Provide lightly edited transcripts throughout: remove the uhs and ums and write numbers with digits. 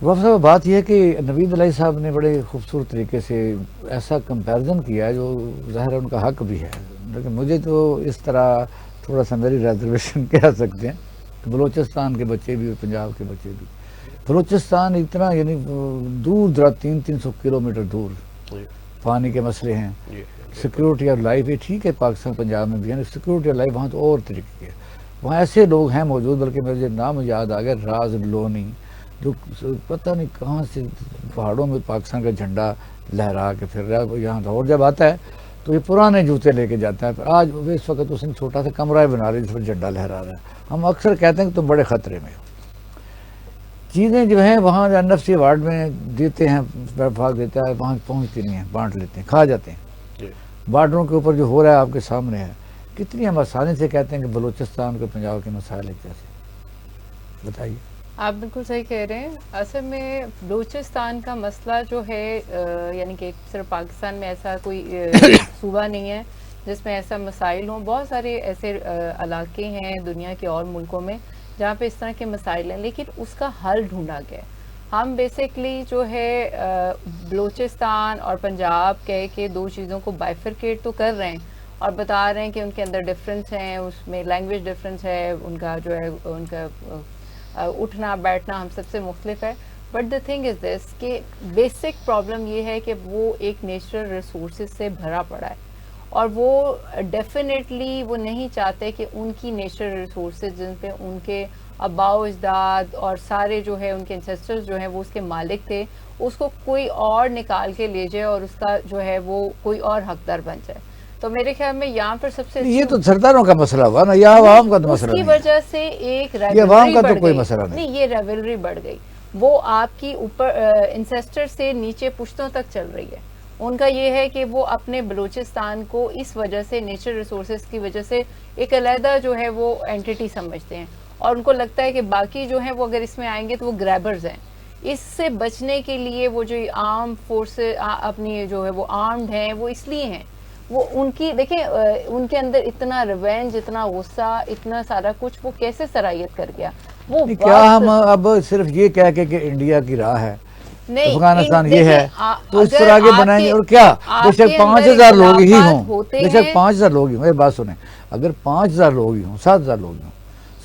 وفد صاحب بات یہ ہے کہ نوید علیہ صاحب نے بڑے خوبصورت طریقے سے ایسا کمپیریزن کیا ہے جو ظاہر ہے ان کا حق بھی ہے، لیکن مجھے تو اس طرح تھوڑا سا میری ریزرویشن کہہ سکتے ہیں کہ بلوچستان کے بچے بھی اور پنجاب کے بچے بھی، بلوچستان اتنا یعنی دور دراز 300 کلومیٹر دور پانی کے مسئلے ہیں، سیکیورٹی آف لائف ہے، ٹھیک ہے پاکستان پنجاب میں بھی ہے، سیکیورٹی آف لائف وہاں تو اور طریقے کی ہے، وہاں ایسے لوگ ہیں موجود، بلکہ مجھے نام یاد آ گیا راز لونی، جو پتہ نہیں کہاں سے پہاڑوں میں پاکستان کا جھنڈا لہرا کے پھر رہا ہے، یہاں اور جب آتا ہے تو یہ پرانے جوتے لے کے جاتا ہے، آج اس وقت اس نے چھوٹا سا کمرہ بنا رہا ہے جس پر جھنڈا لہرا رہا ہے۔ ہم اکثر کہتے ہیں کہ تم بڑے خطرے میں ہو، چیزیں جو ہیں وہاں NFC ایوارڈ میں دیتے ہیں، بھاگ دیتا ہے، وہاں پہنچتی نہیں ہیں، بانٹ لیتے ہیں، کھا جاتے ہیں۔ بارڈروں کے اوپر جو ہو رہا ہے آپ کے سامنے ہے، کتنی ہم آسانی سے کہتے ہیں کہ بلوچستان کو پنجاب کے مسائل ایک جیسے، بتائیے۔ آپ بالکل صحیح کہہ رہے ہیں، اصل میں بلوچستان کا مسئلہ جو ہے یعنی کہ صرف پاکستان میں ایسا کوئی صوبہ نہیں ہے جس میں ایسا مسائل ہوں، بہت سارے ایسے علاقے ہیں دنیا کے اور ملکوں میں جہاں پہ اس طرح کے مسائل ہیں، لیکن اس کا حل ڈھونڈا گیا ہے۔ ہم بیسکلی جو ہے بلوچستان اور پنجاب کہہ کے دو چیزوں کو بائفرکیٹ تو کر رہے ہیں اور بتا رہے ہیں کہ ان کے اندر ڈفرینس ہیں، اس میں لینگویج ڈفرینس ہے، ان کا جو ہے ان کا اٹھنا بیٹھنا ہم سب سے مختلف ہے، بٹ دا تھنگ از دس کہ بیسک پرابلم یہ ہے کہ وہ ایک نیچرل ریسورسز سے بھرا پڑا ہے، اور وہ ڈیفینیٹلی وہ نہیں چاہتے کہ ان کی نیچرل ریسورسز جن پہ ان کے آباء و اجداد اور سارے جو ہے ان کے انسیسٹرز جو ہیں وہ اس کے مالک تھے، اس کو کوئی اور نکال کے لے جائے اور اس کا جو ہے وہ کوئی اور حقدار بن جائے۔ تو میرے خیال میں یہاں پر سب سے یہ تو سرداروں کا مسئلہ ہوا نا، یہ عوام کا تو مسئلہ اس کی نہیں ہے، وجہ سے ایک یہ عوام ریولری کا تو بڑھ کوئی گئی، مسئلہ نہیں۔ نہیں یہ ریولری بڑھ گئی، وہ آپ کی اوپر انسیسٹر سے نیچے پشتوں تک چل رہی ہے۔ ان کا یہ ہے کہ وہ اپنے بلوچستان کو اس وجہ سے نیچرل ریسورسز کی وجہ سے ایک علیحدہ جو ہے وہ اینٹیٹی سمجھتے ہیں، اور ان کو لگتا ہے کہ باقی جو ہیں وہ اگر اس میں آئیں گے تو وہ گریبرز ہیں۔ اس سے بچنے کے لیے وہ جو آرم فورس اپنی جو ہے وہ آرمڈ ہیں، وہ اس لیے ہیں، وہ ان کی دیکھیں ان کے اندر اتنا ریونج، اتنا غصہ، اتنا سارا کچھ، وہ کیسے سرایت کر گیا وہ کیا ہم اب صرف یہ کہہ کے کہ انڈیا کی راہ ہے، افغانستان یہ ہے تو اس پر آگے بنائیں گے؟ اور کیا بے شک 5000 لوگ ہی ہوں، بے شک 5000 لوگ ہی ہوں، میری بات سنیں، اگر 5000 لوگ ہی ہوں، 7000 لوگ ہی ہوں،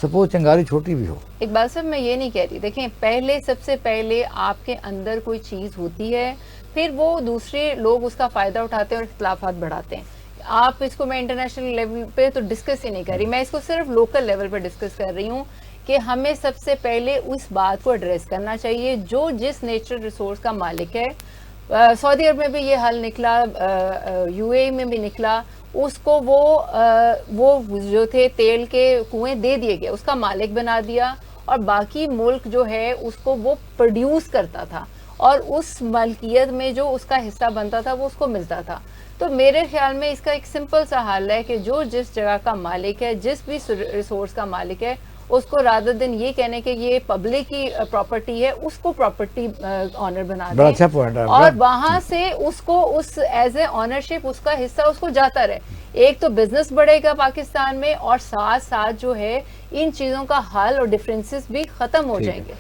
سپوز چنگاری چھوٹی بھی ہو۔ اقبال صاحب میں یہ نہیں کہہ رہی، دیکھیں پہلے سب سے پہلے آپ کے اندر کوئی چیز ہوتی ہے، پھر وہ دوسرے لوگ اس کا فائدہ اٹھاتے ہیں اور اختلافات بڑھاتے ہیں۔ آپ اس کو میں انٹرنیشنل لیول پہ تو ڈسکس ہی نہیں کر رہی، میں اس کو صرف لوکل لیول پہ ڈسکس کر رہی ہوں کہ ہمیں سب سے پہلے اس بات کو ایڈریس کرنا چاہیے جو جس نیچرل ریسورس کا مالک ہے۔ سعودی عرب میں بھی یہ حل نکلا، UAE میں بھی نکلا، اس کو وہ جو تھے تیل کے کنویں دے دیے گئے، اس کا مالک بنا دیا، اور باقی ملک جو ہے اس کو وہ پروڈیوس کرتا تھا، اور اس ملکیت میں جو اس کا حصہ بنتا تھا وہ اس کو ملتا تھا۔ تو میرے خیال میں اس کا ایک سمپل سا حل ہے کہ جو جس جگہ کا مالک ہے، جس بھی ریسورس کا مالک ہے، اس کو رادر دن یہ کہنے کہ یہ پبلک کی پراپرٹی ہے، اس کو پراپرٹی آنر بنا دیں، اور وہاں سے اس کو اس ایز اے آنرشپ اس کا حصہ اس کو جاتا رہے۔ ایک تو بزنس بڑھے گا پاکستان میں، اور ساتھ ساتھ جو ہے ان چیزوں کا حل اور ڈفرینسز بھی ختم ہو جائیں گے۔